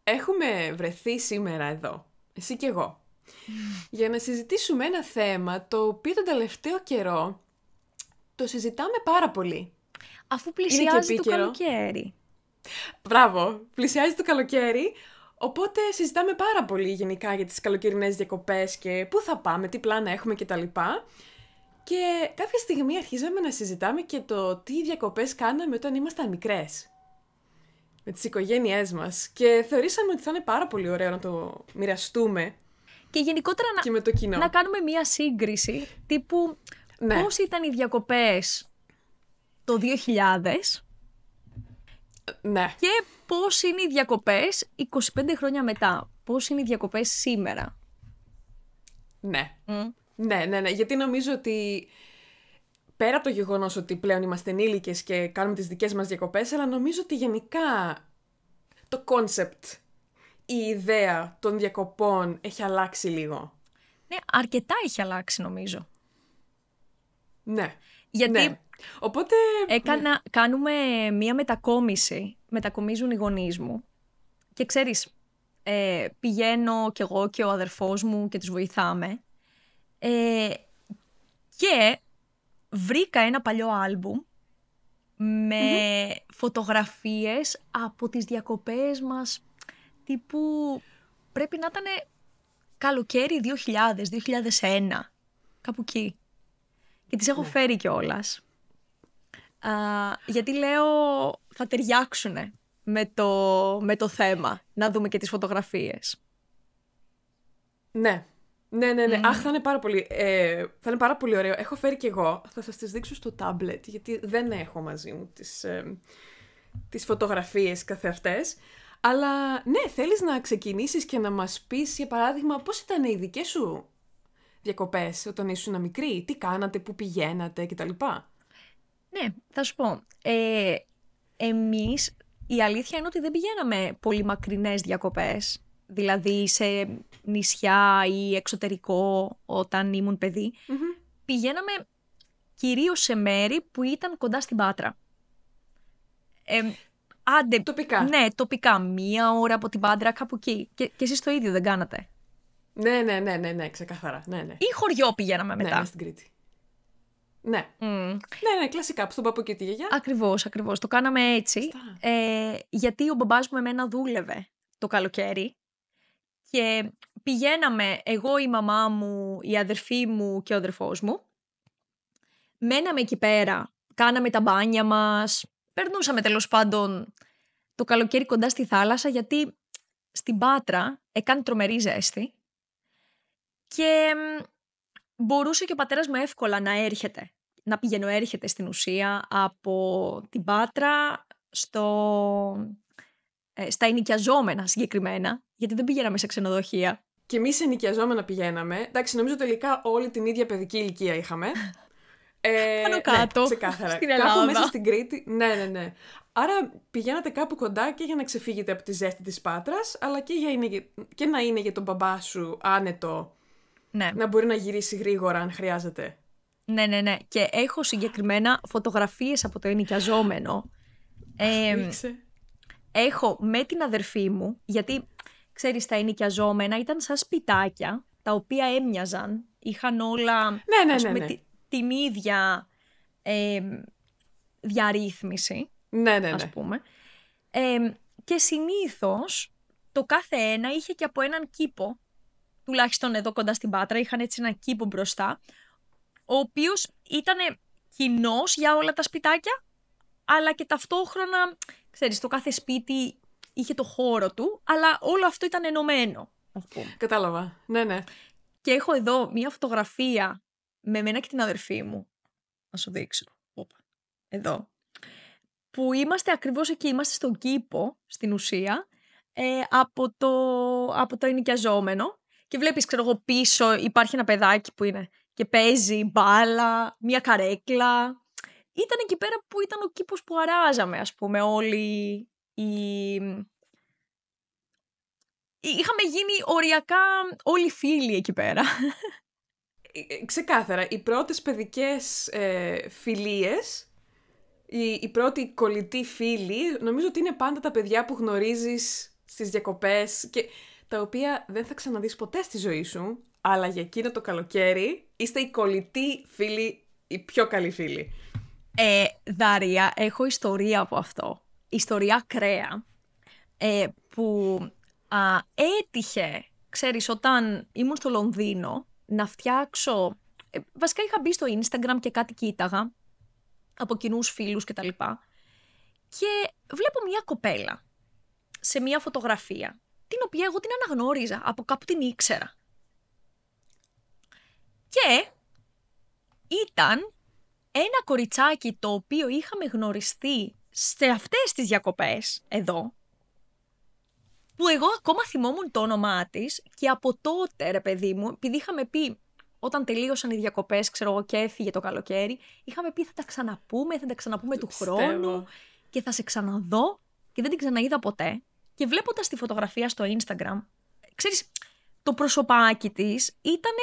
Έχουμε βρεθεί σήμερα εδώ, εσύ και εγώ, για να συζητήσουμε ένα θέμα το οποίο τον τελευταίο καιρό το συζητάμε πάρα πολύ. Αφού πλησιάζει το καλοκαίρι. Μπράβο, πλησιάζει το καλοκαίρι, οπότε συζητάμε πάρα πολύ γενικά για τις καλοκαιρινές διακοπές και πού θα πάμε, τι πλάνα έχουμε κτλ. Και κάποια στιγμή αρχίζαμε να συζητάμε και το τι διακοπές κάναμε όταν ήμασταν μικρές. Με τις οικογένειές μας. Και θεωρήσαμε ότι θα είναι πάρα πολύ ωραίο να το μοιραστούμε. Και γενικότερα και με το κοινό. Να κάνουμε μία σύγκριση τύπου πώς ήταν οι διακοπές το 2000 και πώς είναι οι διακοπές 25 χρόνια μετά. Πώς είναι οι διακοπές σήμερα. Ναι, γιατί νομίζω ότι πέρα από το γεγονός ότι πλέον είμαστε ενήλικες και κάνουμε τις δικές μας διακοπές, αλλά νομίζω ότι γενικά το κόνσεπτ, η ιδέα των διακοπών έχει αλλάξει λίγο. Ναι, αρκετά έχει αλλάξει νομίζω. Ναι. Γιατί οπότε κάνουμε μία μετακόμιση, μετακομίζουν οι γονείς μου και ξέρεις, πηγαίνω κι εγώ και ο αδερφός μου και τους βοηθάμε και βρήκα ένα παλιό άλμπουμ με φωτογραφίες από τις διακοπές μας τύπου πρέπει να ήταν καλοκαίρι 2000-2001, κάπου εκεί. Και τις έχω φέρει κιόλας. Γιατί λέω θα ταιριάξουνε με το θέμα, να δούμε και τις φωτογραφίες. Ναι. Αχ, θα είναι πάρα πολύ ωραίο. Έχω φέρει κι εγώ. Θα σας τις δείξω στο tablet, γιατί δεν έχω μαζί μου τις φωτογραφίες καθεαυτές. Αλλά ναι, θέλεις να ξεκινήσεις και να μας πεις, για παράδειγμα, πώς ήταν οι δικές σου διακοπές όταν ήσουν μικρή, τι κάνατε, πού πηγαίνατε κτλ. Ναι, θα σου πω. Εμείς, η αλήθεια είναι ότι δεν πηγαίναμε πολύ μακρινές διακοπές. Δηλαδή σε νησιά ή εξωτερικό όταν ήμουν παιδί. Πηγαίναμε κυρίως σε μέρη που ήταν κοντά στην Πάτρα. Τοπικά. Ναι, τοπικά. 1 ώρα από την Πάτρα, κάπου εκεί. Και εσείς το ίδιο δεν κάνατε? Ναι, ξεκάθαρα. Ναι. Ή χωριό πηγαίναμε μετά? Ναι, στην Κρήτη. Ναι. Ναι, κλασικά, στον παππού και τη γιαγιά. Ακριβώς. Το κάναμε έτσι. Γιατί ο μπαμπάς μου εμένα δούλευε το καλοκαίρι και πηγαίναμε εγώ, η μαμά μου, η αδερφή μου και ο αδερφός μου. Μέναμε εκεί πέρα, κάναμε τα μπάνια μας, περνούσαμε τέλος πάντων το καλοκαίρι κοντά στη θάλασσα, γιατί στην Πάτρα έκανε τρομερή ζέστη και μπορούσε και ο πατέρας μου εύκολα να έρχεται, να πηγαίνω-έρχεται στην ουσία από την Πάτρα στα ενοικιαζόμενα συγκεκριμένα, γιατί δεν πηγαίναμε σε ξενοδοχεία. Και εμείς ενοικιαζόμενα πηγαίναμε. Εντάξει, νομίζω τελικά όλη την ίδια παιδική ηλικία είχαμε. Πάνω κάτω, ναι, ξεκάθαρα. στην Ελλάδα. Κάπου μέσα στην Κρήτη. Ναι. Άρα πηγαίνατε κάπου κοντά και για να ξεφύγετε από τη ζέστη της Πάτρας, αλλά και να είναι για τον μπαμπά σου άνετο, να μπορεί να γυρίσει γρήγορα αν χρειάζεται. Ναι. Και έχω συγκεκριμένα φωτογραφίες από το ενοικιαζόμενο. Έχω με την αδερφή μου, γιατί ξέρεις, τα ενοικιαζόμενα ήταν σαν σπιτάκια, τα οποία έμοιαζαν, είχαν όλα ναι. την ίδια διαρρύθμιση, ας πούμε. Και συνήθως το κάθε ένα είχε και από έναν κήπο, τουλάχιστον εδώ κοντά στην Πάτρα, είχαν έτσι ένα κήπο μπροστά, ο οποίος ήταν κοινός για όλα τα σπιτάκια, αλλά και ταυτόχρονα, ξέρεις, το κάθε σπίτι είχε το χώρο του, αλλά όλο αυτό ήταν ενωμένο, ας πούμε. Κατάλαβα, ναι. Και έχω εδώ μία φωτογραφία με εμένα και την αδερφή μου. Να σου δείξω. Εδώ. Που είμαστε ακριβώς εκεί, είμαστε στον κήπο, στην ουσία, από το ενοικιαζόμενο. Και βλέπεις, ξέρω εγώ, πίσω υπάρχει ένα παιδάκι που είναι και παίζει μπάλα, μία καρέκλα. Ήταν εκεί πέρα που ήταν ο κήπος που αράζαμε, ας πούμε, όλοι είχαμε γίνει οριακά όλοι φίλοι εκεί πέρα. Ξεκάθαρα, οι πρώτες παιδικές φιλίες, οι πρώτοι κολλητοί φίλοι, νομίζω ότι είναι πάντα τα παιδιά που γνωρίζεις στις διακοπές και τα οποία δεν θα ξαναδείς ποτέ στη ζωή σου, αλλά για εκείνο το καλοκαίρι είστε οι κολλητοί φίλοι, οι πιο καλοί φίλοι. Δάρια, έχω ιστορία από αυτό. Ιστορία ακραία. Που έτυχε, ξέρεις, όταν ήμουν στο Λονδίνο, να φτιάξω... βασικά είχα μπει στο Instagram και κάτι κοίταγα από κοινούς φίλους και τα λοιπά. Και βλέπω μια κοπέλα σε μια φωτογραφία, την οποία εγώ την αναγνώριζα, από κάπου την ήξερα. Και ήταν ένα κοριτσάκι το οποίο είχαμε γνωριστεί σε αυτές τις διακοπές εδώ, που εγώ ακόμα θυμόμουν το όνομά της και από τότε, ρε παιδί μου, επειδή είχαμε πει όταν τελείωσαν οι διακοπές, ξέρω εγώ, και έφυγε το καλοκαίρι, είχαμε πει θα τα ξαναπούμε του χρόνου και θα σε ξαναδώ και δεν την ξαναείδα ποτέ. Και βλέποντας τη φωτογραφία στο Instagram, ξέρεις, το προσωπάκι της ήταν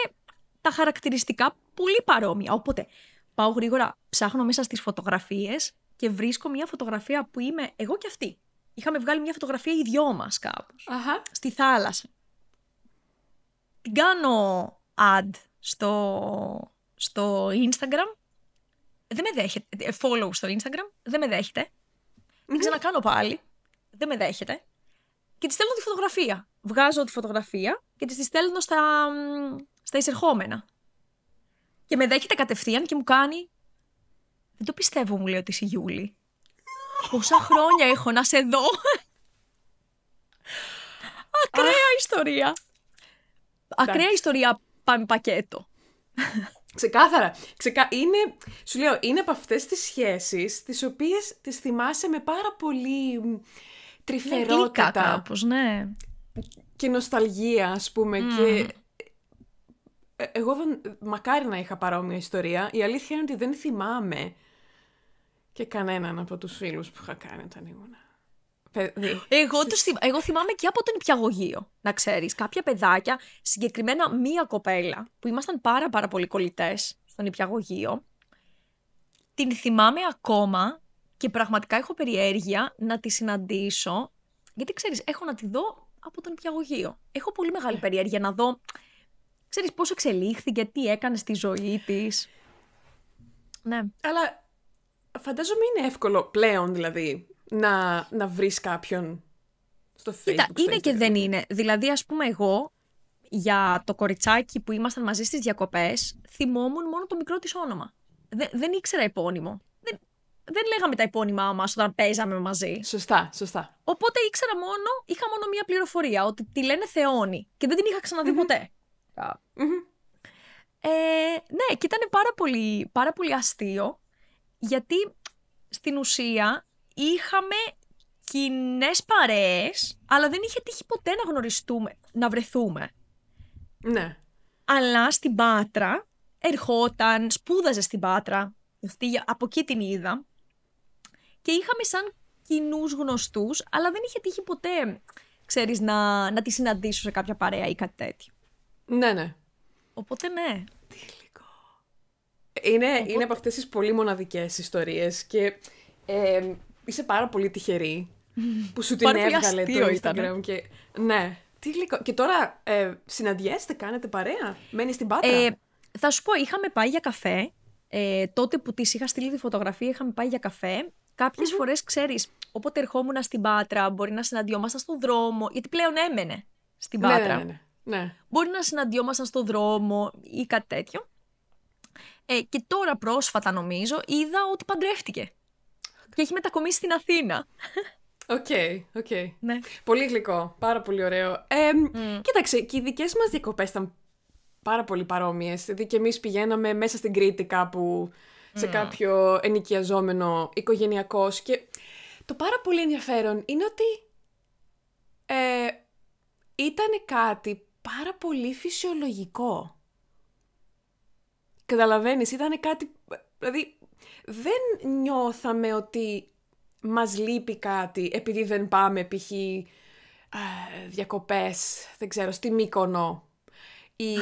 τα χαρακτηριστικά πολύ παρόμοια. Οπότε πάω γρήγορα, ψάχνω μέσα στις φωτογραφίες και βρίσκω μια φωτογραφία που είμαι εγώ και αυτή. Είχαμε βγάλει μια φωτογραφία οι δυο μας κάπως, στη θάλασσα. Την κάνω add στο Instagram, δεν με δέχεται, follow στο Instagram, δεν με δέχεται. Την ξανακάνω πάλι, δεν με δέχεται. Και της στέλνω τη φωτογραφία. Βγάζω τη φωτογραφία και της τη στέλνω στα εισερχόμενα. Και με δέχεται κατευθείαν και μου κάνει, δεν το πιστεύω, μου λέει, ότι είσαι η Γιούλη. Πόσα χρόνια έχω να σε δω. Ακραία ιστορία. Ακραία ιστορία, πάμε πακέτο. Ξεκάθαρα. Σου λέω, είναι από αυτές τις σχέσεις τις οποίες τις θυμάσαι με πάρα πολύ τρυφερότητα. Κάπως, ναι. Και νοσταλγία, ας πούμε. Και εγώ μακάρι να είχα παρόμοια ιστορία. Η αλήθεια είναι ότι δεν θυμάμαι και κανέναν από τους φίλους που είχα κάνει όταν ήμουν παιδί. Εγώ θυμάμαι και από τον νηπιαγωγείο, να ξέρεις. Κάποια παιδάκια, συγκεκριμένα μία κοπέλα, που ήμασταν πάρα πολύ κολλητές στον νηπιαγωγείο, την θυμάμαι ακόμα και πραγματικά έχω περιέργεια να τη συναντήσω, γιατί ξέρεις, έχω να τη δω από τον νηπιαγωγείο. Έχω πολύ μεγάλη περιέργεια να δω, ξέρεις, πώς εξελίχθηκε, τι έκανε στη ζωή της. Ναι. Αλλά φαντάζομαι είναι εύκολο πλέον, δηλαδή, να βρεις κάποιον στο Facebook. Κοίτα, είναι και δεν είναι. Δηλαδή, ας πούμε, εγώ για το κοριτσάκι που ήμασταν μαζί στις διακοπές, θυμόμουν μόνο το μικρό της όνομα. Δεν ήξερα επώνυμο. Δεν λέγαμε τα επώνυμά μας όταν παίζαμε μαζί. Σωστά. Οπότε είχα μόνο μία πληροφορία, ότι τη λένε Θεόνη και δεν την είχα ξαναδεί ποτέ. Ναι, και ήταν πάρα πολύ αστείο, γιατί στην ουσία είχαμε κοινές παρέες, αλλά δεν είχε τύχει ποτέ να γνωριστούμε, να βρεθούμε. Ναι. Αλλά στην Πάτρα ερχόταν, σπούδαζε στην Πάτρα, από εκεί την είδα, και είχαμε σαν κοινούς γνωστούς, αλλά δεν είχε τύχει ποτέ, ξέρεις, να τη συναντήσω σε κάποια παρέα ή κάτι τέτοιο. Ναι. Οπότε ναι. Τι γλυκό. Είναι από αυτές τις πολύ μοναδικές ιστορίες και είσαι πάρα πολύ τυχερή που σου την έβγαλε το Instagram. Και... Ναι. Τι γλυκό. Και τώρα συναντιέστε, κάνετε παρέα, μένεις στην Πάτρα. Θα σου πω, είχαμε πάει για καφέ. Τότε που της είχα στείλει τη φωτογραφία, είχαμε πάει για καφέ. Κάποιες φορές, ξέρεις, όποτε ερχόμουν στην Πάτρα, μπορεί να συναντιόμασταν στον δρόμο, γιατί πλέον έμενε στην Πάτρα. Ναι. Μπορεί να συναντιόμασταν στον δρόμο ή κάτι τέτοιο. Και τώρα πρόσφατα, νομίζω, είδα ότι παντρεύτηκε. Και έχει μετακομίσει στην Αθήνα. Οκ. Ναι. Πολύ γλυκό. Πάρα πολύ ωραίο. Κοίταξε, και οι δικές μας διακοπές ήταν πάρα πολύ παρόμοιες. Δηλαδή και εμείς πηγαίναμε μέσα στην Κρήτη κάπου σε κάποιο ενοικιαζόμενο οικογενειακός. Και το πάρα πολύ ενδιαφέρον είναι ότι ήταν κάτι πάρα πολύ φυσιολογικό. Καταλαβαίνεις, ήταν κάτι... Δηλαδή, δεν νιώθαμε ότι μας λείπει κάτι επειδή δεν πάμε π.χ. Διακοπές, δεν ξέρω, στη Μύκονο ή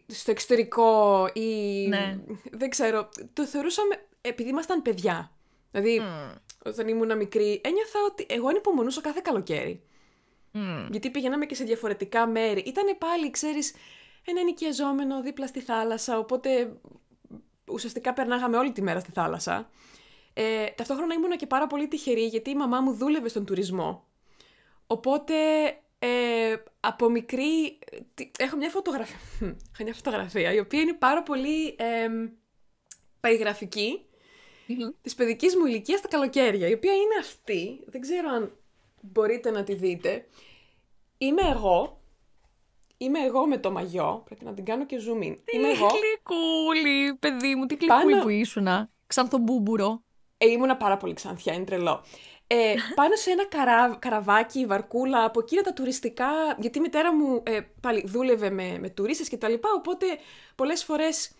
στο εξωτερικό ή... Ναι. Δεν ξέρω, το θεωρούσαμε επειδή ήμασταν παιδιά. Δηλαδή, όταν ήμουν μικρή, ένιωθα ότι εγώ ανυπομονούσα κάθε καλοκαίρι. Γιατί πηγαίναμε και σε διαφορετικά μέρη. Ήτανε πάλι, ξέρεις, ένα ενοικιαζόμενο δίπλα στη θάλασσα, οπότε ουσιαστικά περνάγαμε όλη τη μέρα στη θάλασσα. Ταυτόχρονα ήμουνα και πάρα πολύ τυχερή, γιατί η μαμά μου δούλευε στον τουρισμό. Οπότε από μικρή έχω μια φωτογραφία η οποία είναι πάρα πολύ περιγραφική της παιδικής μου ηλικίας στα καλοκαίρια, η οποία είναι αυτή, δεν ξέρω αν μπορείτε να τη δείτε. Είμαι εγώ με το μαγιό, πρέπει να την κάνω και zoom in. Τι γλυκούλη, παιδί μου, τι γλυκούλη που ήσουνα, ξανθομπούμπουρο. Ήμουνα πάρα πολύ ξανθιά, είναι τρελό. Πάνω σε ένα καραβάκι, βαρκούλα, από εκείνα τα τουριστικά, γιατί η μητέρα μου πάλι δούλευε με τουρίστες και τα λοιπά, οπότε πολλές φορές,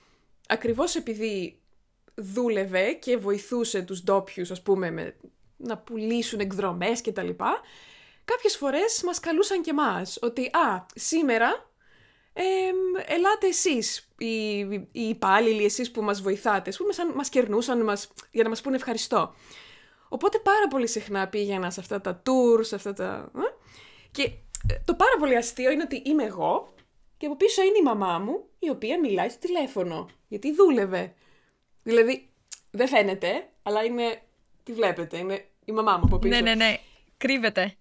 ακριβώς επειδή δούλευε και βοηθούσε τους ντόπιους, ας πούμε, να πουλήσουν εκδρομές και τα λοιπά, κάποιες φορές μας καλούσαν και εμάς, ότι σήμερα ελάτε εσείς, οι υπάλληλοι, εσείς που μας βοηθάτε, ας πούμε, μας κερνούσαν για να μας πούνε ευχαριστώ. Οπότε πάρα πολύ συχνά πήγαινα σε αυτά τα tours, σε αυτά τα... Και το πάρα πολύ αστείο είναι ότι είμαι εγώ και από πίσω είναι η μαμά μου, η οποία μιλάει στο τηλέφωνο, γιατί δούλευε. Δηλαδή, δεν φαίνεται, αλλά είναι... Τι βλέπετε, είναι η μαμά μου από πίσω. Ναι, κρύβεται.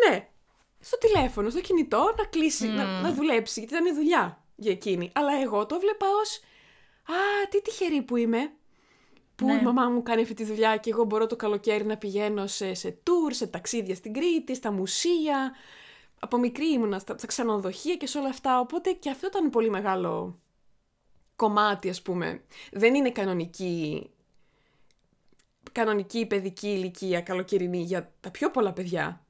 Ναι, στο τηλέφωνο, στο κινητό, να κλείσει, να δουλέψει, γιατί ήταν η δουλειά για εκείνη. Αλλά εγώ το βλέπα ως, τι τυχερή που είμαι, που η μαμά μου κάνει αυτή τη δουλειά και εγώ μπορώ το καλοκαίρι να πηγαίνω σε tour, σε ταξίδια στην Κρήτη, στα μουσεία. Από μικρή ήμουνα στα ξενοδοχεία και σε όλα αυτά, οπότε και αυτό ήταν πολύ μεγάλο κομμάτι, ας πούμε. Δεν είναι κανονική παιδική ηλικία καλοκαιρινή για τα πιο πολλά παιδιά.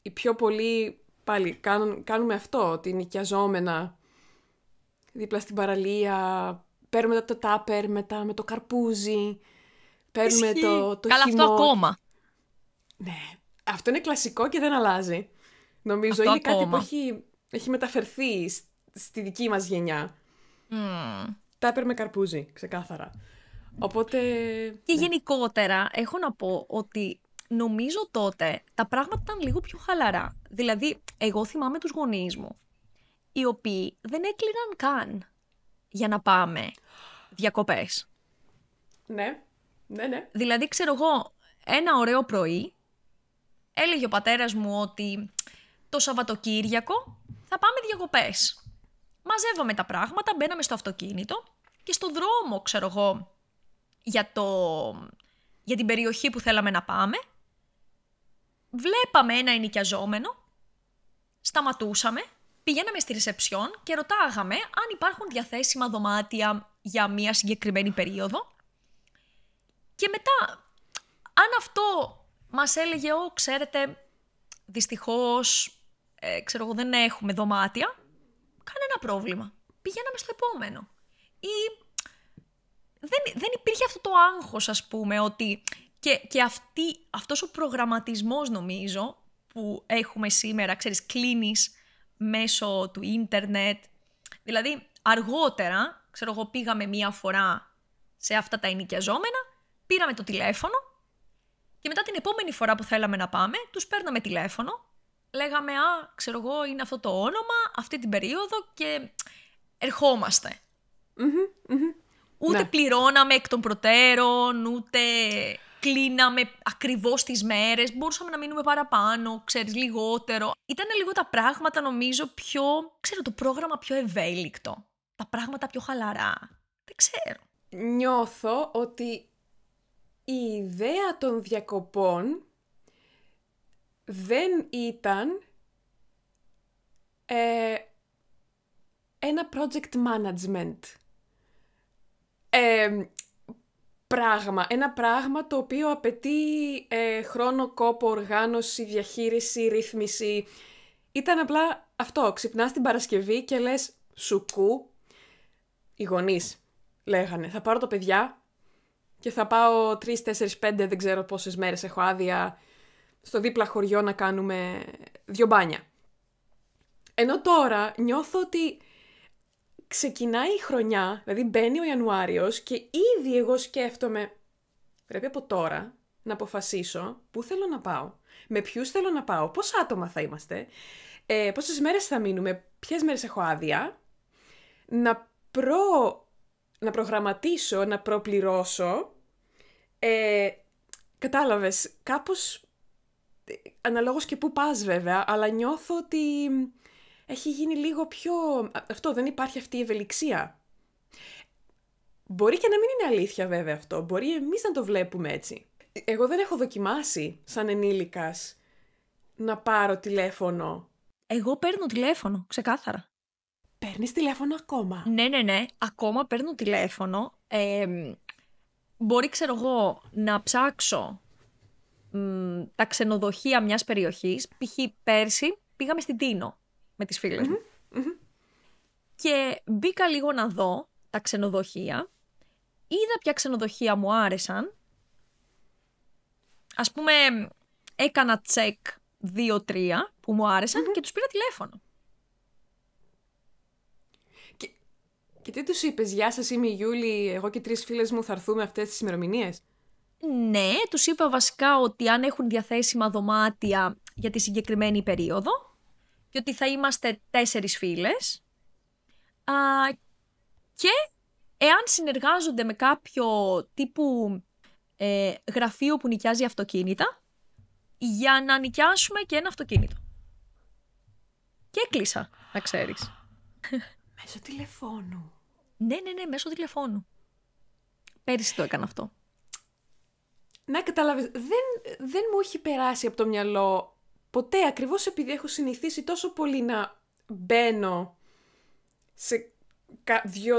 Οι πιο πολλοί πάλι κάνουμε αυτό, την νοικιαζόμενα δίπλα στην παραλία, παίρνουμε το τάπερ μετά με το καρπούζι, παίρνουμε το Καλά, χυμό. αυτό ακόμα. Ναι, αυτό είναι κλασικό και δεν αλλάζει. Νομίζω αυτό είναι ακόμα κάτι που έχει μεταφερθεί στη δική μας γενιά. Τάπερ με καρπούζι, ξεκάθαρα. Οπότε... Και γενικότερα έχω να πω ότι νομίζω τότε τα πράγματα ήταν λίγο πιο χαλαρά. Δηλαδή, εγώ θυμάμαι τους γονείς μου, οι οποίοι δεν έκλειναν καν για να πάμε διακοπές. Ναι. Δηλαδή, ξέρω εγώ, ένα ωραίο πρωί έλεγε ο πατέρας μου ότι το Σαββατοκύριακο θα πάμε διακοπές. Μαζεύαμε τα πράγματα, μπαίναμε στο αυτοκίνητο και στο δρόμο, ξέρω εγώ, για την περιοχή που θέλαμε να πάμε, βλέπαμε ένα ενοικιαζόμενο, σταματούσαμε, πηγαίναμε στη ρεσεψιόν και ρωτάγαμε αν υπάρχουν διαθέσιμα δωμάτια για μια συγκεκριμένη περίοδο. Και μετά, αν αυτό μας έλεγε, ξέρετε, δυστυχώς, ξέρω εγώ, δεν έχουμε δωμάτια, κανένα πρόβλημα. Πηγαίναμε στο επόμενο. Ή δεν υπήρχε αυτό το άγχος, ας πούμε, ότι και αυτός ο προγραμματισμός, νομίζω, που έχουμε σήμερα, ξέρεις, κλείνεις μέσω του ίντερνετ. Δηλαδή, αργότερα, ξέρω εγώ, πήγαμε μία φορά σε αυτά τα ενοικιαζόμενα, πήραμε το τηλέφωνο και μετά την επόμενη φορά που θέλαμε να πάμε, τους παίρναμε τηλέφωνο, λέγαμε, ξέρω εγώ, είναι αυτό το όνομα, αυτή την περίοδο και ερχόμαστε. Ούτε πληρώναμε εκ των προτέρων, ούτε κλείναμε ακριβώς τις μέρες, μπορούσαμε να μείνουμε παραπάνω, ξέρεις, λιγότερο. Ήτανε λίγο τα πράγματα, νομίζω, το πρόγραμμα πιο ευέλικτο. Τα πράγματα πιο χαλαρά. Δεν ξέρω. Νιώθω ότι η ιδέα των διακοπών δεν ήταν ένα project management. Ένα πράγμα το οποίο απαιτεί χρόνο, κόπο, οργάνωση, διαχείριση, ρύθμιση. Ήταν απλά αυτό, ξυπνάς την Παρασκευή και λες σουκού. Οι γονείς λέγανε, θα πάρω τα παιδιά και θα πάω 3, 4, 5, δεν ξέρω πόσες μέρες έχω άδεια, στο δίπλα χωριό να κάνουμε 2 μπάνια. Ενώ τώρα νιώθω ότι ξεκινάει η χρονιά, δηλαδή μπαίνει ο Ιανουάριος και ήδη εγώ σκέφτομαι, πρέπει από τώρα να αποφασίσω πού θέλω να πάω, με ποιους θέλω να πάω, πόσα άτομα θα είμαστε, πόσες μέρες θα μείνουμε, ποιες μέρες έχω άδεια, να προγραμματίσω, να προπληρώσω, κατάλαβες, κάπως αναλόγως και πού πας βέβαια, αλλά νιώθω ότι έχει γίνει λίγο πιο... Αυτό, δεν υπάρχει αυτή η ευελιξία. Μπορεί και να μην είναι αλήθεια βέβαια αυτό, μπορεί εμείς να το βλέπουμε έτσι. Εγώ δεν έχω δοκιμάσει σαν ενήλικας να πάρω τηλέφωνο. Εγώ παίρνω τηλέφωνο, ξεκάθαρα. Παίρνεις τηλέφωνο ακόμα? Ναι, ακόμα παίρνω τηλέφωνο. Μπορεί, ξέρω εγώ, να ψάξω τα ξενοδοχεία μιας περιοχής. Π.χ. πέρσι πήγαμε στην Τίνο με τις φίλες μου. Και μπήκα λίγο να δω τα ξενοδοχεία. Είδα ποια ξενοδοχεία μου άρεσαν. Ας πούμε, έκανα τσεκ 2-3 που μου άρεσαν και τους πήρα τηλέφωνο. Και τι τους είπες, γεια σας, είμαι η Γιούλη, εγώ και 3 φίλες μου θα έρθουμε αυτές τις ημερομηνίες? Ναι, τους είπα βασικά ότι αν έχουν διαθέσιμα δωμάτια για τη συγκεκριμένη περίοδο και ότι θα είμαστε 4 φίλες και εάν συνεργάζονται με κάποιο τύπου γραφείο που νοικιάζει αυτοκίνητα, για να νοικιάσουμε και ένα αυτοκίνητο. Και έκλεισα, να ξέρεις. Μέσω τηλεφώνου? Ναι, μέσω τηλεφώνου. Πέρυσι το έκανα αυτό. Να καταλάβεις, δεν μου έχει περάσει από το μυαλό ποτέ, ακριβώς επειδή έχω συνηθίσει τόσο πολύ να μπαίνω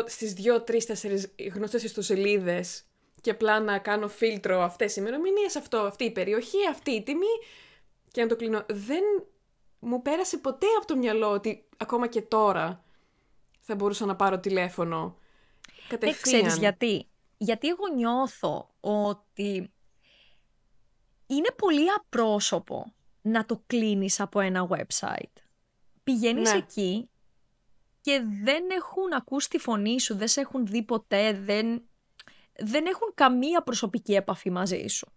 στις 2-3-4 γνωστές ιστοσελίδες και απλά να κάνω φίλτρο αυτές οι ημερομηνίες, αυτή η περιοχή, αυτή η τιμή και να το κλείνω. Δεν μου πέρασε ποτέ από το μυαλό ότι ακόμα και τώρα θα μπορούσα να πάρω τηλέφωνο κατευθείαν. Ξέρεις γιατί? Γιατί εγώ νιώθω ότι είναι πολύ απρόσωπο να το κλείνεις από ένα website. Πηγαίνεις εκεί και δεν έχουν ακούσει τη φωνή σου, δεν σε έχουν δει ποτέ, δεν έχουν καμία προσωπική επαφή μαζί σου.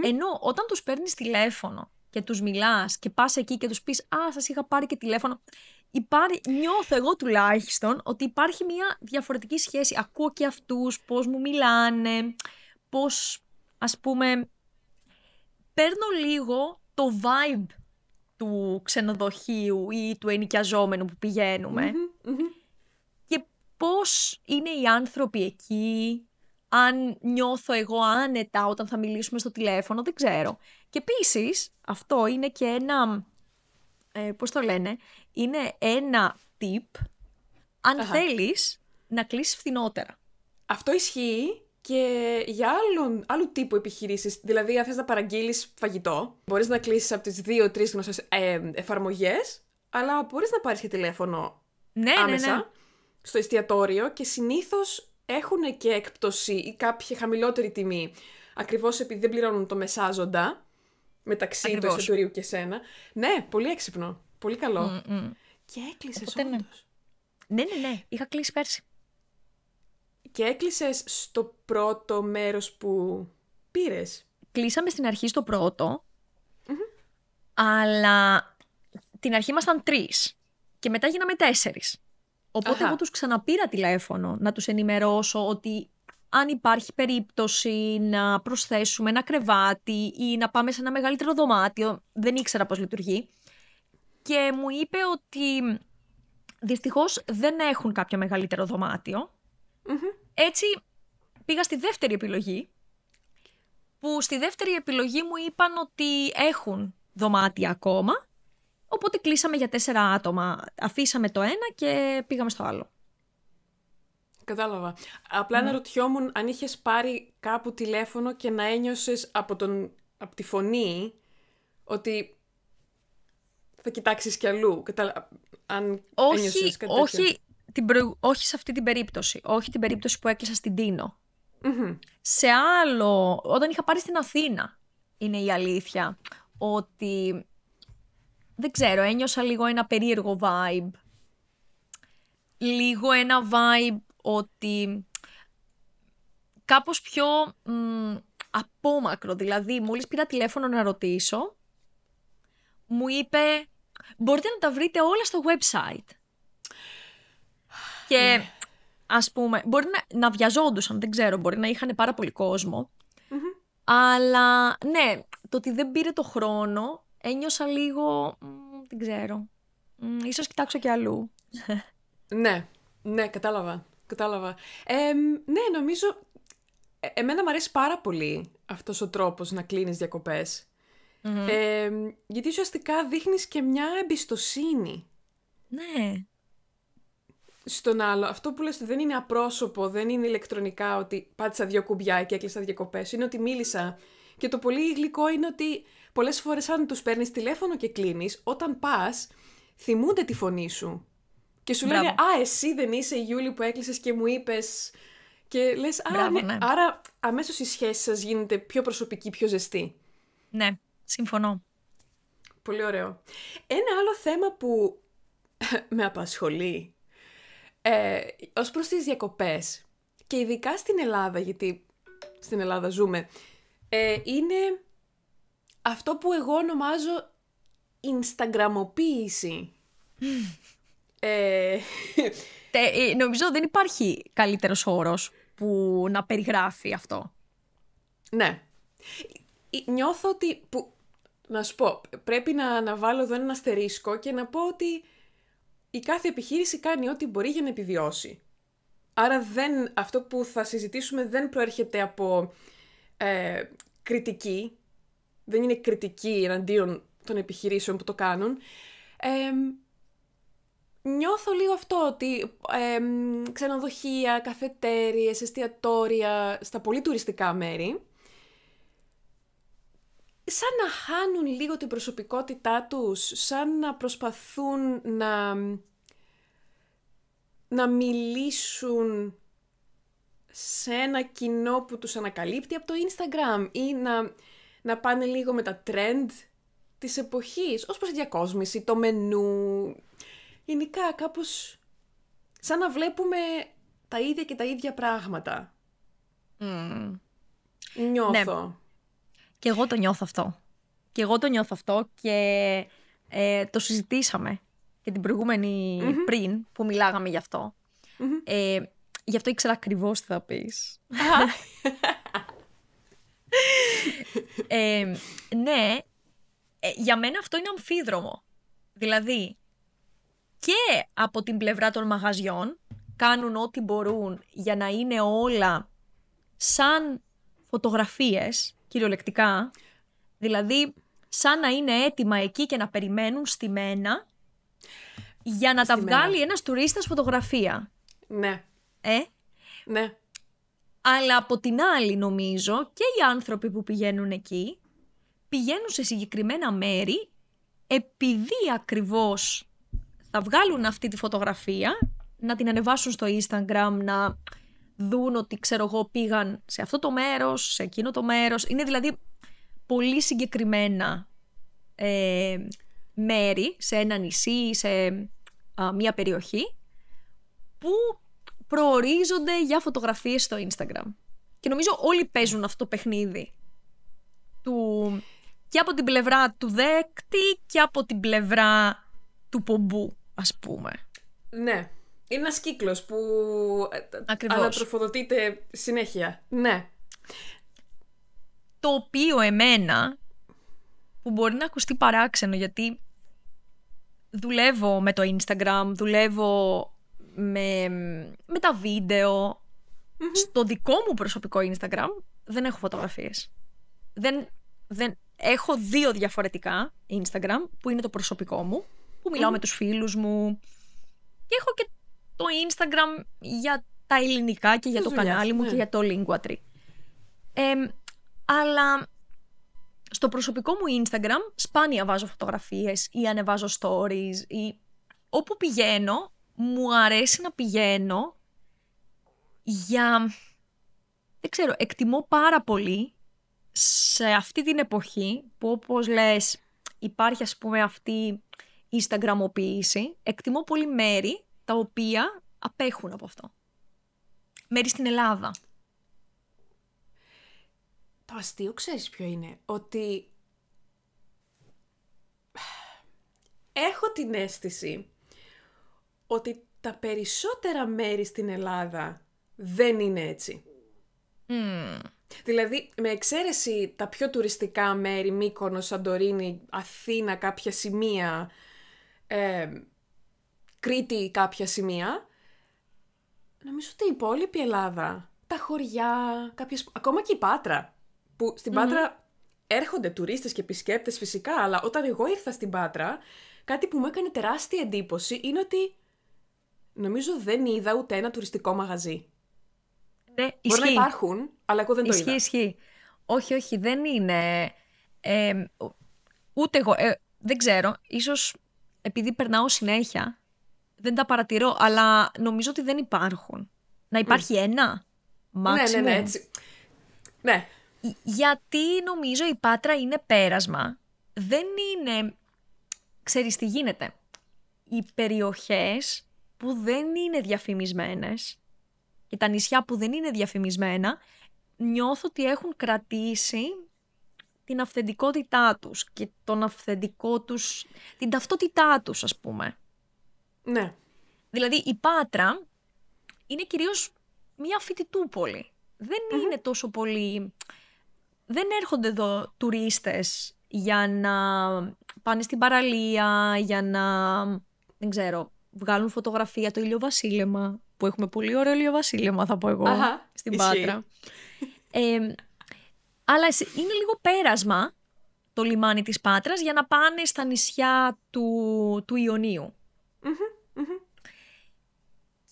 Ενώ όταν τους παίρνεις τηλέφωνο και τους μιλάς και πας εκεί και τους πεις «Α, σας είχα πάρει και τηλέφωνο», νιώθω εγώ τουλάχιστον ότι υπάρχει μια διαφορετική σχέση. Ακούω και αυτούς, πώς μου μιλάνε, πώς, ας πούμε, παίρνω λίγο το vibe του ξενοδοχείου ή του ενοικιαζόμενου που πηγαίνουμε και πώς είναι οι άνθρωποι εκεί, αν νιώθω εγώ άνετα όταν θα μιλήσουμε στο τηλέφωνο, δεν ξέρω. Και επίσης αυτό είναι και ένα, πώς το λένε, είναι ένα tip αν θέλεις να κλείσεις φθηνότερα. Αυτό ισχύει και για άλλου τύπου επιχειρήσεις. Δηλαδή, αν θες να παραγγείλεις φαγητό, μπορείς να κλείσεις από τις 2-3 γνωστές εφαρμογές, αλλά μπορείς να πάρεις και τηλέφωνο άμεσα στο εστιατόριο και συνήθως έχουν και έκπτωση ή κάποια χαμηλότερη τιμή. Ακριβώς επειδή δεν πληρώνουν το μεσάζοντα μεταξύ του εστιατορίου και σένα. Ναι, πολύ έξυπνο. Πολύ καλό. Και έκλεισες όντως. Ναι. Είχα κλείσει πέρσι. Και έκλεισες στο πρώτο μέρος που πήρες? Κλείσαμε στην αρχή στο πρώτο, αλλά την αρχή ήμασταν 3 και μετά γίναμε 4. Οπότε εγώ τους ξαναπήρα τηλέφωνο να τους ενημερώσω ότι αν υπάρχει περίπτωση να προσθέσουμε ένα κρεβάτι ή να πάμε σε ένα μεγαλύτερο δωμάτιο, δεν ήξερα πώς λειτουργεί. Και μου είπε ότι δυστυχώς δεν έχουν κάποιο μεγαλύτερο δωμάτιο. Έτσι πήγα στη δεύτερη επιλογή, που στη δεύτερη επιλογή μου είπαν ότι έχουν δωμάτια ακόμα, οπότε κλείσαμε για 4 άτομα. Αφήσαμε το ένα και πήγαμε στο άλλο. Κατάλαβα. Απλά να ρωτιόμουν αν είχες πάρει κάπου τηλέφωνο και να ένιωσες από τη φωνή ότι θα κοιτάξεις κι αλλού. Αν ένιωσες κάτι τέτοιο. Όχι σε αυτή την περίπτωση. Όχι την περίπτωση που έκλεισα στην Τίνο. Σε άλλο, όταν είχα πάρει στην Αθήνα, είναι η αλήθεια, ότι δεν ξέρω, ένιωσα λίγο ένα περίεργο vibe. Λίγο ένα vibe ότι κάπως πιο απόμακρο. Δηλαδή, μόλις πήρα τηλέφωνο να ρωτήσω, μου είπε μπορείτε να τα βρείτε όλα στο website. Και ας πούμε, μπορεί να βιαζόντουσαν, δεν ξέρω, μπορεί να είχαν πάρα πολύ κόσμο. Αλλά ναι, το ότι δεν πήρε το χρόνο, ένιωσα λίγο, δεν ξέρω, ίσως κοιτάξω κι αλλού. Ναι, κατάλαβα. Ναι, νομίζω, εμένα μου αρέσει πάρα πολύ αυτός ο τρόπος να κλείνεις διακοπές. Γιατί ουσιαστικά δείχνεις και μια εμπιστοσύνη. Ναι. Στον άλλο. Αυτό που λες ότι δεν είναι απρόσωπο, δεν είναι ηλεκτρονικά ότι πάτησα 2 κουμπιά και έκλεισα διακοπές. Είναι ότι μίλησα. Και το πολύ γλυκό είναι ότι πολλές φορές αν τους παίρνεις τηλέφωνο και κλείνεις, όταν πας, θυμούνται τη φωνή σου. Και σου λένε, εσύ δεν είσαι η Γιούλη που έκλεισες και μου είπες. Και λες, ναι. Άρα αμέσως η σχέση σας γίνεται πιο προσωπική, πιο ζεστή. Ναι, συμφωνώ. Πολύ ωραίο. Ένα άλλο θέμα που με απασχολεί ως προς τις διακοπές, και ειδικά στην Ελλάδα, γιατί στην Ελλάδα ζούμε, είναι αυτό που εγώ ονομάζω Instagramοποίηση. Νομίζω δεν υπάρχει καλύτερος όρος που να περιγράφει αυτό. Ναι. Νιώθω ότι, να σου πω, πρέπει να βάλω εδώ ένα αστερίσκο και να πω ότι η κάθε επιχείρηση κάνει ό,τι μπορεί για να επιβιώσει. Άρα αυτό που θα συζητήσουμε δεν προέρχεται από κριτική. Δεν είναι κριτική εναντίον των επιχειρήσεων που το κάνουν. Νιώθω λίγο αυτό ότι ξενοδοχεία, καφετέριες, εστιατόρια, στα πολύ τουριστικά μέρη, σαν να χάνουν λίγο την προσωπικότητά τους, σαν να προσπαθούν να μιλήσουν σε ένα κοινό που τους ανακαλύπτει από το Instagram ή να πάνε λίγο με τα trend της εποχής, ως προς τη διακόσμηση, το μενού. Γενικά κάπως σαν να βλέπουμε τα ίδια και τα ίδια πράγματα. Νιώθω. Ναι. Και εγώ το νιώθω αυτό. Και το συζητήσαμε και την προηγούμενη πριν που μιλάγαμε γι' αυτό. Γι' αυτό ήξερα ακριβώς τι θα πεις. Ναι, για μένα αυτό είναι αμφίδρομο. Δηλαδή, και από την πλευρά των μαγαζιών κάνουν ό,τι μπορούν για να είναι όλα σαν φωτογραφίες, κυριολεκτικά. Δηλαδή, σαν να είναι έτοιμα εκεί και να περιμένουν στημένα για να τα βγάλει ένας τουρίστας φωτογραφία. Ναι. Ναι. Αλλά από την άλλη νομίζω και οι άνθρωποι που πηγαίνουν εκεί πηγαίνουν σε συγκεκριμένα μέρη επειδή ακριβώς θα βγάλουν αυτή τη φωτογραφία, να την ανεβάσουν στο Instagram, να δουν ότι ξέρω εγώ πήγαν σε αυτό το μέρος, σε εκείνο το μέρος. Είναι δηλαδή πολύ συγκεκριμένα μέρη σε ένα νησί, σε μία περιοχή που προορίζονται για φωτογραφίες στο Instagram. Και νομίζω όλοι παίζουν αυτό το παιχνίδι και από την πλευρά του δέκτη και από την πλευρά του πομπού, ας πούμε. Ναι. Είναι ένας κύκλος που ανατροφοδοτείται συνέχεια. Ναι. Το οποίο εμένα, που μπορεί να ακουστεί παράξενο, γιατί δουλεύω με το Instagram, δουλεύω με τα βίντεο. Στο δικό μου προσωπικό Instagram δεν έχω φωτογραφίες. Δεν έχω 2 διαφορετικά Instagram, που είναι το προσωπικό μου, που μιλάω με τους φίλους μου, και έχω και το Instagram για τα ελληνικά και για το κανάλι μου και για το Linguatry. Αλλά στο προσωπικό μου Instagram σπάνια βάζω φωτογραφίες ή ανεβάζω stories ή όπου πηγαίνω μου αρέσει να πηγαίνω για, δεν ξέρω, εκτιμώ πάρα πολύ σε αυτή την εποχή που όπως λες υπάρχει ας πούμε αυτή η Instagramοποίηση, εκτιμώ πολύ μέρη τα οποία απέχουν από αυτό. Μέρη στην Ελλάδα. Το αστείο ξέρεις ποιο είναι, ότι έχω την αίσθηση ότι τα περισσότερα μέρη στην Ελλάδα δεν είναι έτσι. Δηλαδή, με εξαίρεση τα πιο τουριστικά μέρη, Μύκονος, Σαντορίνη, Αθήνα, κάποια σημεία, Κρήτη, κάποια σημεία, νομίζω ότι η υπόλοιπη Ελλάδα, τα χωριά, ακόμα και η Πάτρα, που στην Πάτρα έρχονται τουρίστες και επισκέπτες φυσικά, αλλά όταν εγώ ήρθα στην Πάτρα, κάτι που μου έκανε τεράστια εντύπωση είναι ότι νομίζω δεν είδα ούτε ένα τουριστικό μαγαζί. Ναι, μπορεί να υπάρχουν, αλλά εγώ δεν το είδα. Ισχύει. Όχι, δεν είναι. Ούτε εγώ. Δεν ξέρω. Ίσως επειδή περνάω συνέχεια, δεν τα παρατηρώ, αλλά νομίζω ότι δεν υπάρχουν. Να υπάρχει ένα. Maximum. Ναι, έτσι. Ναι. Γιατί νομίζω η Πάτρα είναι πέρασμα. Δεν είναι... Ξέρεις τι γίνεται. Οι περιοχές που δεν είναι διαφημισμένες και τα νησιά που δεν είναι διαφημισμένα, νιώθω ότι έχουν κρατήσει την αυθεντικότητά τους και τον αυθεντικό τους, την ταυτότητά τους, ας πούμε. Ναι. Δηλαδή η Πάτρα είναι κυρίως μια φοιτητούπολη. Δεν είναι τόσο πολύ... Δεν έρχονται εδώ τουρίστες για να πάνε στην παραλία, για να, δεν ξέρω, βγάλουν φωτογραφία το ηλιοβασίλεμα, που έχουμε πολύ ωραίο ηλιοβασίλεμα, θα πω εγώ, στην Πάτρα. Αλλά είναι λίγο πέρασμα το λιμάνι της Πάτρας για να πάνε στα νησιά του Ιωνίου.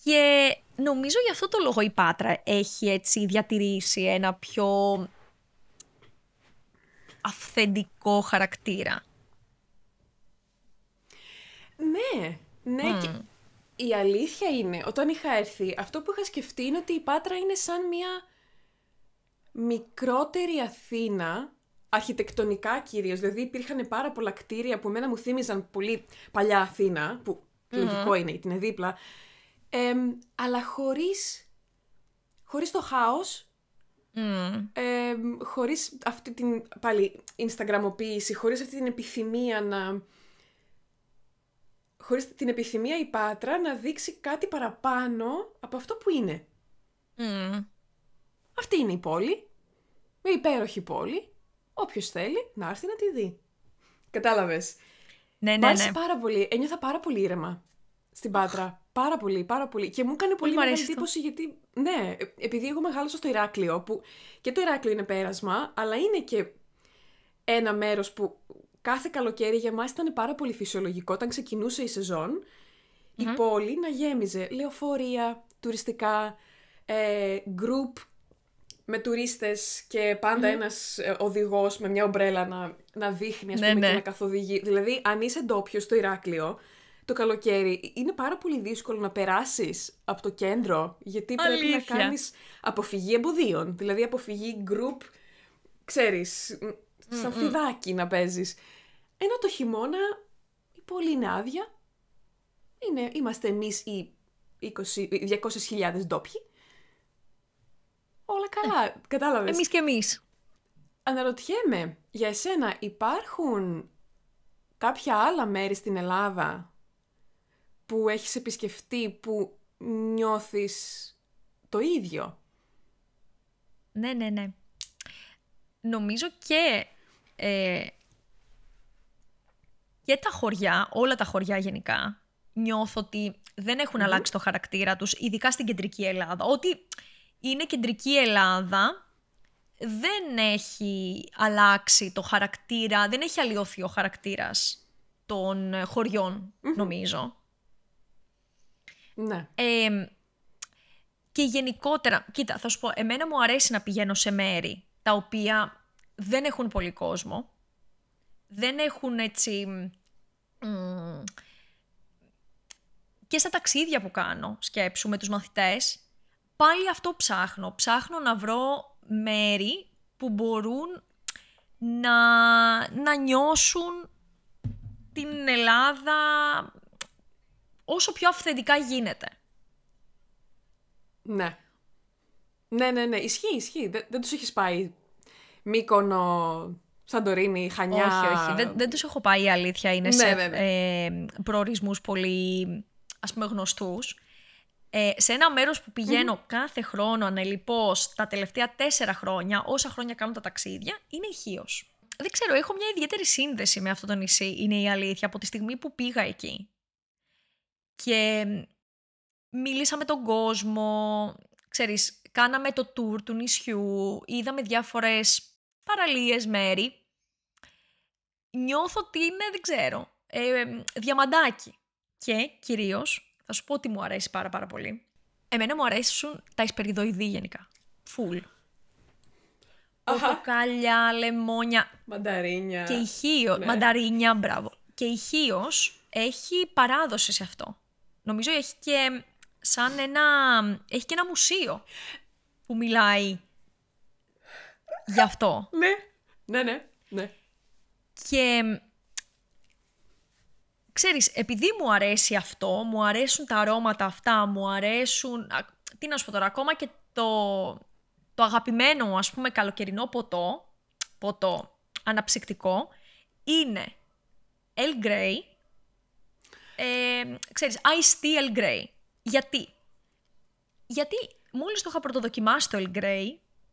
Και νομίζω γι' αυτό το λόγο η Πάτρα έχει έτσι διατηρήσει ένα πιο αυθεντικό χαρακτήρα. Ναι. Και η αλήθεια είναι, όταν είχα έρθει, αυτό που είχα σκεφτεί είναι ότι η Πάτρα είναι σαν μια μικρότερη Αθήνα, αρχιτεκτονικά κυρίως, δηλαδή υπήρχαν πάρα πολλά κτίρια που εμένα μου θύμιζαν πολύ παλιά Αθήνα, που λογικό είναι γιατί είναι δίπλα, αλλά χωρίς το χάος, χωρίς αυτή την πάλι Instagramοποίηση, χωρίς αυτή την επιθυμία χωρίς την επιθυμία η Πάτρα να δείξει κάτι παραπάνω από αυτό που είναι. Αυτή είναι η πόλη, μια υπέροχη πόλη, όποιος θέλει να έρθει να τη δει. Κατάλαβες? Ναι. Μ' άρεσε πάρα πολύ, ένιωθα πάρα πολύ ήρεμα στην Πάτρα. Πάρα πολύ, πάρα πολύ. Και μου έκανε πολύ μεγάλη εντύπωση γιατί, ναι, επειδή εγώ μεγάλωσα στο Ηράκλειο, που και το Ηράκλειο είναι πέρασμα, αλλά είναι και ένα μέρος που κάθε καλοκαίρι για μας ήταν πάρα πολύ φυσιολογικό. Όταν ξεκινούσε η σεζόν, η πόλη να γέμιζε λεωφορεία, τουριστικά, group με τουρίστες και πάντα ένας οδηγός με μια ομπρέλα να δείχνει, ας πούμε, και να καθοδηγεί. Δηλαδή, αν είσαι ντόπιος στο Ηράκλειο, το καλοκαίρι είναι πάρα πολύ δύσκολο να περάσεις από το κέντρο, γιατί πρέπει να κάνεις αποφυγή εμποδίων. Δηλαδή, αποφυγή group, ξέρεις, σαν φιδάκι να παίζεις. Ενώ το χειμώνα η πόλη είναι άδεια. Είμαστε εμείς οι 200.000 ντόπιοι. Όλα καλά, κατάλαβες. Εμείς και εμείς. Αναρωτιέμαι, για εσένα υπάρχουν κάποια άλλα μέρη στην Ελλάδα που έχεις επισκεφτεί που νιώθεις το ίδιο? Ναι. Νομίζω και τα χωριά, όλα τα χωριά γενικά, νιώθω ότι δεν έχουν αλλάξει το χαρακτήρα τους, ειδικά στην κεντρική Ελλάδα. Ότι είναι κεντρική Ελλάδα, δεν έχει αλλάξει το χαρακτήρα, δεν έχει αλλοιωθεί ο χαρακτήρας των χωριών, νομίζω. Ναι. Και γενικότερα, κοίτα, θα σου πω, εμένα μου αρέσει να πηγαίνω σε μέρη τα οποία δεν έχουν πολύ κόσμο, δεν έχουν έτσι... Και στα ταξίδια που κάνω, σκέψου, με τους μαθητές, πάλι αυτό ψάχνω. Ψάχνω να βρω μέρη που μπορούν να νιώσουν την Ελλάδα όσο πιο αυθεντικά γίνεται. Ναι, ισχύει. Δεν τους έχεις πάει Μύκονο, Σαντορίνη, Χανιά. Όχι. Δεν τους έχω πάει, η αλήθεια. Είναι προορισμούς πολύ, ας πούμε, γνωστούς. Σε ένα μέρος που πηγαίνω κάθε χρόνο ανελιπώς τα τελευταία 4 χρόνια, όσα χρόνια κάνω τα ταξίδια, είναι η Χίος. Δεν ξέρω, έχω μια ιδιαίτερη σύνδεση με αυτό το νησί, είναι η αλήθεια, από τη στιγμή που πήγα εκεί. Και μίλησα με τον κόσμο, ξέρεις, κάναμε το tour του νησιού, είδαμε διάφορες παραλίες, μέρη. Νιώθω ότι είναι, δεν ξέρω, διαμαντάκι. Και κυρίως, θα σου πω ότι μου αρέσει πάρα πολύ. Εμένα μου αρέσουν τα εισπεριδοειδή γενικά. Φουλ. Πορτοκάλια, λεμόνια. Μανταρίνια. Και η Χίος, μανταρίνια, μπράβο. Και η Χίος έχει παράδοση σε αυτό. Νομίζω έχει και έχει και ένα μουσείο που μιλάει γι' αυτό. Ναι. Και ξέρεις, επειδή μου αρέσει αυτό, μου αρέσουν τα αρώματα αυτά, μου αρέσουν, τι να σου πω τώρα, ακόμα και το αγαπημένο μου, ας πούμε, καλοκαιρινό ποτό αναψυκτικό, είναι Earl Grey, ξέρεις, Iced Tea Earl Grey. Γιατί μόλις το είχα πρωτοδοκιμάσει το Earl Grey,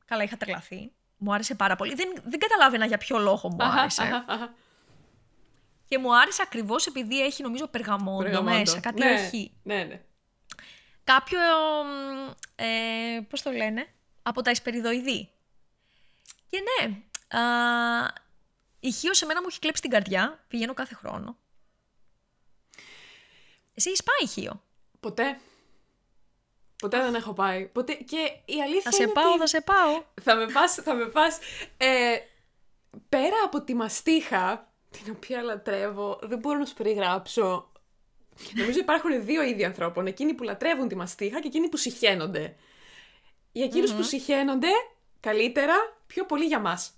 καλά, είχα τρελαθεί, μου άρεσε πάρα πολύ, δεν καταλάβαινα για ποιο λόγο μου άρεσε. Και μου άρεσε ακριβώς επειδή έχει, νομίζω, περγαμόντο μέσα, κάτι έχει. Ναι. Κάποιο, πώς το λένε, από τα εισπεριδοειδή. Και ναι, η Χίος σε μένα μου έχει κλέψει την καρδιά, πηγαίνω κάθε χρόνο. Εσύ έχεις πάει Χίο? Ποτέ δεν έχω πάει. Ποτέ. Και η αλήθεια θα σε πάω. Θα με πας. Πέρα από τη μαστίχα, την οποία λατρεύω, δεν μπορώ να σου περιγράψω. Νομίζω υπάρχουν 2 είδη ανθρώπων. Εκείνοι που λατρεύουν τη μαστίχα και εκείνοι που συχαίνονται. Για εκείνους που συχαίνονται, καλύτερα, πιο πολύ για μας.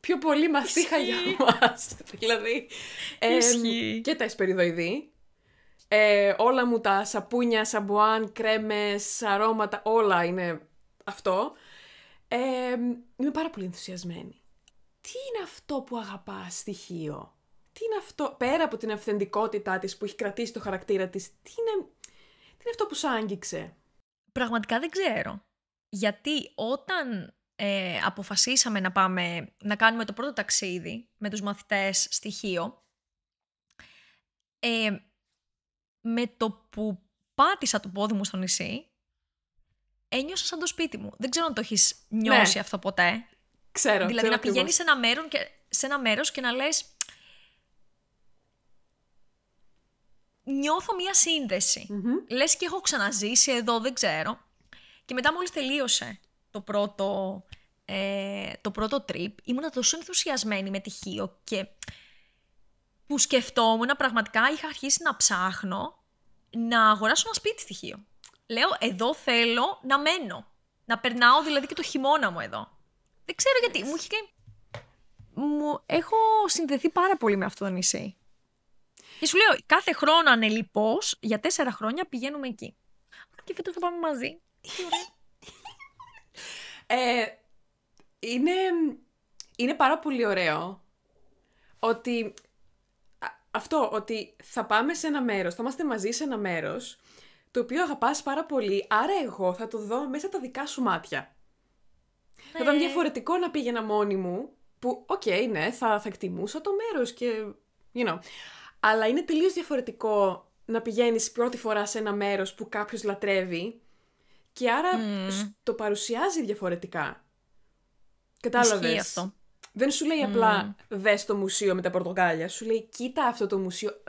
Πιο πολύ μαστίχα για μας. Δηλαδή, και τα εσπεριδοειδή. Όλα μου τα σαπούνια, σαμπουάν, κρέμες, αρώματα, όλα είναι αυτό. Είμαι πάρα πολύ ενθουσιασμένη. Τι είναι αυτό που αγαπάς στη Χίο? Τι είναι αυτό, πέρα από την αυθεντικότητά της που έχει κρατήσει το χαρακτήρα της, τι είναι αυτό που σ' άγγιξε? Πραγματικά δεν ξέρω. Γιατί όταν αποφασίσαμε να πάμε να κάνουμε το πρώτο ταξίδι με τους μαθητές στη Χίο, με το που πάτησα το πόδι μου στο νησί, ένιωσα σαν το σπίτι μου. Δεν ξέρω αν το έχεις νιώσει αυτό ποτέ. Ξέρω. Δηλαδή να πηγαίνεις σε ένα μέρος και να λες, νιώθω μία σύνδεση. Λες και έχω ξαναζήσει εδώ, δεν ξέρω. Και μετά μόλις τελείωσε το πρώτο trip, ήμουνα τόσο ενθουσιασμένη με τη Χίο και που σκεφτόμουν πραγματικά, είχα αρχίσει να ψάχνω να αγοράσω ένα σπίτι στη Χίο. Λέω, εδώ θέλω να μένω. Να περνάω δηλαδή και το χειμώνα μου εδώ. Δεν ξέρω γιατί. Έχω συνδεθεί πάρα πολύ με αυτό το νησί. Και σου λέω, κάθε χρόνο ανελιπώς, για 4 χρόνια πηγαίνουμε εκεί. Και φέτος θα πάμε μαζί. Είναι πάρα πολύ ωραίο ότι ότι θα πάμε σε ένα μέρος, θα είμαστε μαζί σε ένα μέρος το οποίο αγαπάς πάρα πολύ, άρα εγώ θα το δω μέσα τα δικά σου μάτια. Θα ήταν διαφορετικό να πήγαινα μόνη μου, που, ναι, θα εκτιμούσα το μέρος και, αλλά είναι τελείως διαφορετικό να πηγαίνεις πρώτη φορά σε ένα μέρος που κάποιος λατρεύει και άρα το παρουσιάζει διαφορετικά. Κατάλαβες? Ισχύει αυτό. Δεν σου λέει απλά δες το μουσείο με τα πορτοκάλια. Σου λέει κοίτα αυτό το μουσείο.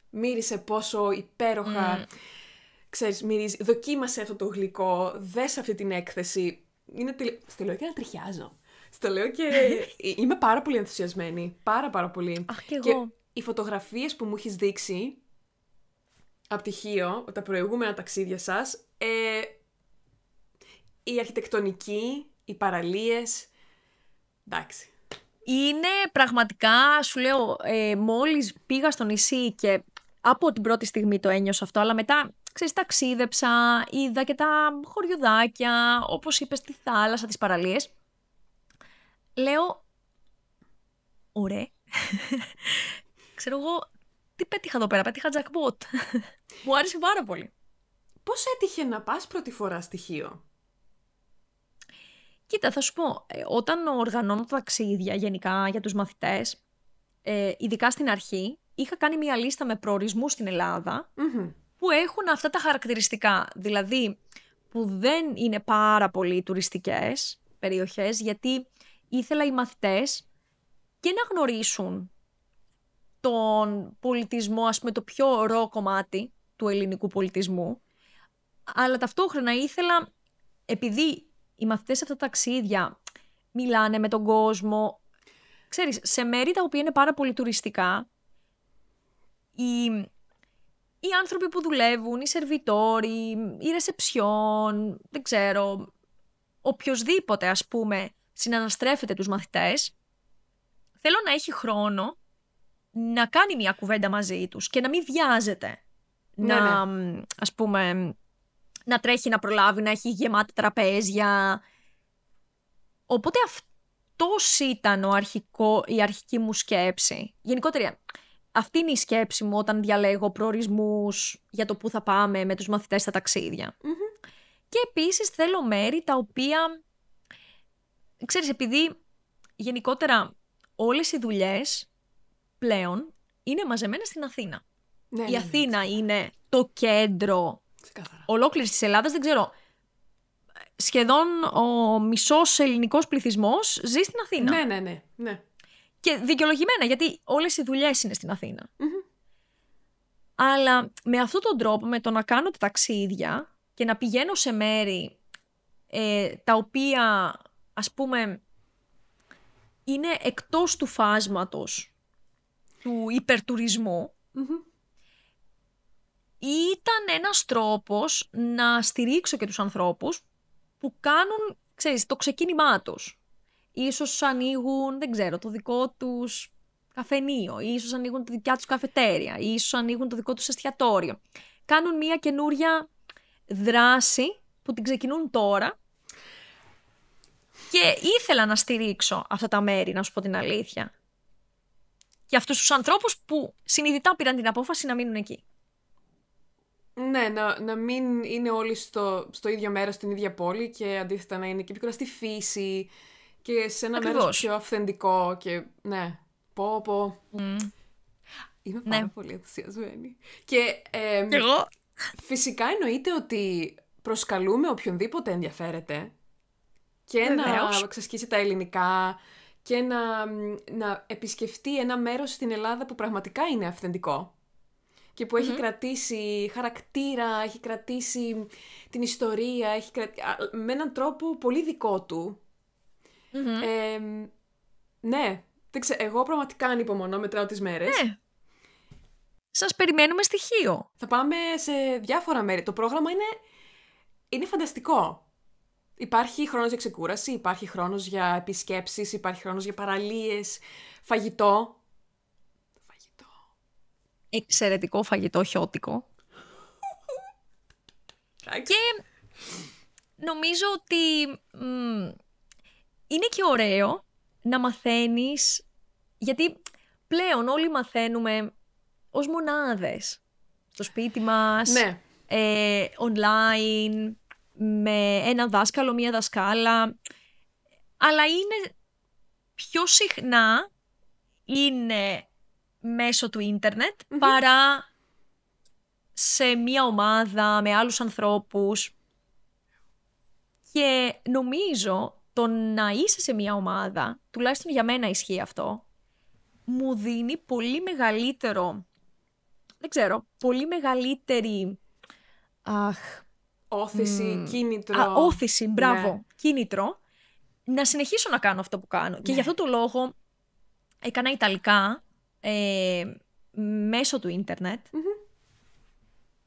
Μύρισε πόσο υπέροχα. Ξέρεις, μυρίζει. Δοκίμασε αυτό το γλυκό. Δες αυτή την έκθεση. Στο λέω και να τριχιάζω. Στο λέω και είμαι πάρα πολύ ενθουσιασμένη. Πάρα πολύ. Αχ, και εγώ. Και οι φωτογραφίες που μου έχεις δείξει από τη Χίο, τα προηγούμενα ταξίδια σας, η αρχιτεκτονική, οι παραλίες, εντάξει. Είναι πραγματικά, σου λέω, μόλις πήγα στο νησί και από την πρώτη στιγμή το ένιωσα αυτό, αλλά μετά, ξέρεις, ταξίδεψα, είδα και τα χωριουδάκια, όπως είπες, τη θάλασσα, τις παραλίες. Λέω, ωραία. Ξέρω εγώ, τι πέτυχα εδώ πέρα, πέτυχα jackpot. Μου άρεσε πάρα πολύ. Πώς έτυχε να πας πρώτη φορά στοιχείο? Κοίτα, θα σου πω, όταν οργανώνω ταξίδια γενικά για τους μαθητές, ειδικά στην αρχή, είχα κάνει μια λίστα με προορισμούς στην Ελλάδα που έχουν αυτά τα χαρακτηριστικά. Δηλαδή, που δεν είναι πάρα πολύ τουριστικές περιοχές, γιατί ήθελα οι μαθητές και να γνωρίσουν τον πολιτισμό, ας πούμε, το πιο ωραίο κομμάτι του ελληνικού πολιτισμού, αλλά ταυτόχρονα ήθελα, επειδή οι μαθητές σε αυτά τα ταξίδια μιλάνε με τον κόσμο, ξέρεις, σε μέρη τα οποία είναι πάρα πολύ τουριστικά, οι άνθρωποι που δουλεύουν, οι σερβιτόροι, οι ρεσεψιόν, δεν ξέρω, οποιοσδήποτε, ας πούμε, συναναστρέφεται τους μαθητές, θέλω να έχει χρόνο να κάνει μια κουβέντα μαζί τους και να μην βιάζεται. Ναι, ας πούμε, να τρέχει να προλάβει, να έχει γεμάτα τραπέζια. Οπότε αυτός ήταν η αρχική μου σκέψη. Γενικότερα, αυτή είναι η σκέψη μου όταν διαλέγω προορισμούς για το πού θα πάμε με τους μαθητές στα ταξίδια. Και επίσης θέλω μέρη τα οποία, ξέρεις, επειδή γενικότερα όλες οι δουλειές πλέον είναι μαζεμένες στην Αθήνα. Η Αθήνα είναι το κέντρο ολόκληρης της Ελλάδας, δεν ξέρω. Σχεδόν ο μισός ελληνικός πληθυσμός ζει στην Αθήνα. Ναι. Και δικαιολογημένα, γιατί όλες οι δουλειές είναι στην Αθήνα. Αλλά με αυτόν τον τρόπο, με το να κάνω τα ταξίδια και να πηγαίνω σε μέρη τα οποία, ας πούμε, είναι εκτός του φάσματος του υπερτουρισμού, ήταν ένας τρόπος να στηρίξω και τους ανθρώπους που κάνουν, ξέρεις, το ξεκίνημά τους. Ίσως ανοίγουν, δεν ξέρω, το δικό τους καφενείο, ίσως ανοίγουν τη δικιά τους καφετέρια, ίσως ανοίγουν το δικό τους εστιατόριο. Κάνουν μια καινούρια δράση που την ξεκινούν τώρα και ήθελα να στηρίξω αυτά τα μέρη, να σου πω την αλήθεια. Και αυτούς τους ανθρώπους που συνειδητά πήραν την απόφαση να μείνουν εκεί. Ναι, να μην είναι όλοι στο ίδιο μέρος, στην ίδια πόλη και αντίθετα να είναι και πιο κοντά στη φύση και σε ένα μέρος πιο αυθεντικό και ναι, πω. Είμαι πάρα πολύ ενθουσιασμένη. Και εγώ. Φυσικά εννοείται ότι προσκαλούμε οποιονδήποτε ενδιαφέρεται και να ξασκίσει τα ελληνικά και να επισκεφτεί ένα μέρος στην Ελλάδα που πραγματικά είναι αυθεντικό και που έχει κρατήσει χαρακτήρα, έχει κρατήσει την ιστορία, με έναν τρόπο πολύ δικό του. Ναι, εγώ πραγματικά ανυπομονώ, μετράω τις μέρες. Ναι. Σας περιμένουμε στοιχείο. Θα πάμε σε διάφορα μέρη. Το πρόγραμμα είναι φανταστικό. Υπάρχει χρόνος για ξεκούραση, υπάρχει χρόνος για επισκέψεις, υπάρχει χρόνος για παραλίες, φαγητό. Εξαιρετικό φαγητό χιώτικο. Και νομίζω ότι είναι και ωραίο να μαθαίνεις, γιατί πλέον όλοι μαθαίνουμε ως μονάδες στο σπίτι μας, ναι. Online, με ένα δάσκαλο, μία δασκάλα, αλλά είναι πιο συχνά είναι μέσω του ίντερνετ παρά σε μία ομάδα με άλλους ανθρώπους. Και νομίζω το να είσαι σε μία ομάδα, τουλάχιστον για μένα ισχύει αυτό, μου δίνει πολύ μεγαλύτερο, δεν ξέρω, πολύ μεγαλύτερη όθηση, κίνητρο. Όθηση, μπράβο, ναι. Κίνητρο, να συνεχίσω να κάνω αυτό που κάνω. Ναι. Και γι' αυτό το λόγο έκανα Ιταλικά μέσω του ίντερνετ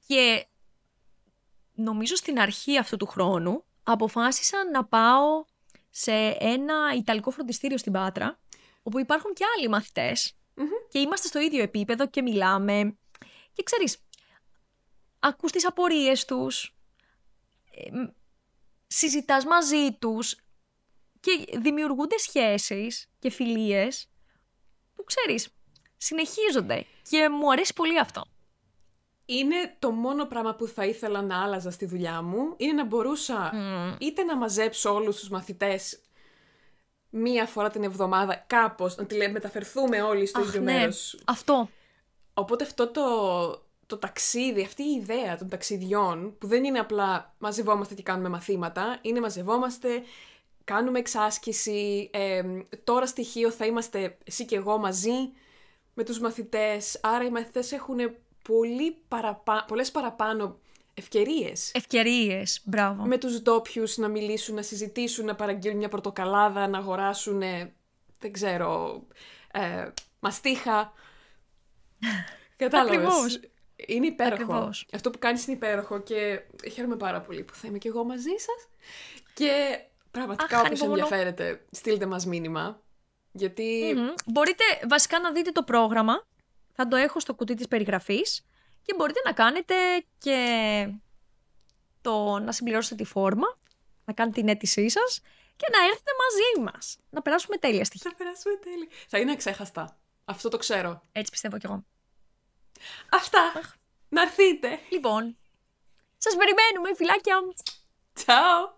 και νομίζω στην αρχή αυτού του χρόνου αποφάσισα να πάω σε ένα Ιταλικό φροντιστήριο στην Πάτρα, όπου υπάρχουν και άλλοι μαθητές και είμαστε στο ίδιο επίπεδο και μιλάμε και ξέρεις, ακούς τις απορίες τους, συζητάς μαζί τους και δημιουργούνται σχέσεις και φιλίες ξέρεις, συνεχίζονται και μου αρέσει πολύ αυτό. Είναι το μόνο πράγμα που θα ήθελα να άλλαζα στη δουλειά μου, είναι να μπορούσα είτε να μαζέψω όλους τους μαθητές μία φορά την εβδομάδα κάπως, να μεταφερθούμε όλοι στο ίδιο μέρος. Αυτό. Οπότε αυτό το ταξίδι, αυτή η ιδέα των ταξιδιών, που δεν είναι απλά μαζευόμαστε και κάνουμε μαθήματα, είναι μαζευόμαστε, κάνουμε εξάσκηση, τώρα στοιχείο θα είμαστε εσύ και εγώ μαζί με τους μαθητές, άρα οι μαθητές έχουν πολλές παραπάνω ευκαιρίες. Ευκαιρίες, μπράβο. Με τους ντόπιους να μιλήσουν, να συζητήσουν, να παραγγείλουν μια πορτοκαλάδα, να αγοράσουν, δεν ξέρω, μαστίχα. Κατάλαβες. Ακριβώς. Είναι υπέροχο. Ακριβώς. Αυτό που κάνεις είναι υπέροχο και χαίρομαι πάρα πολύ που θα είμαι και εγώ μαζί σας. Και πραγματικά όποιος ενδιαφέρεται, στείλτε μας μήνυμα. Γιατί... Μπορείτε βασικά να δείτε το πρόγραμμα. Θα το έχω στο κουτί της περιγραφής. Και μπορείτε να κάνετε και να συμπληρώσετε τη φόρμα, να κάνετε την αίτησή σας και να έρθετε μαζί μας. Να περάσουμε τέλεια στοιχεία. Θα περάσουμε τέλεια. Θα είναι αξέχαστα. Αυτό το ξέρω. Έτσι πιστεύω κι εγώ. Αυτά. Να έρθείτε. Λοιπόν, σας περιμένουμε, φιλάκια. Ciao.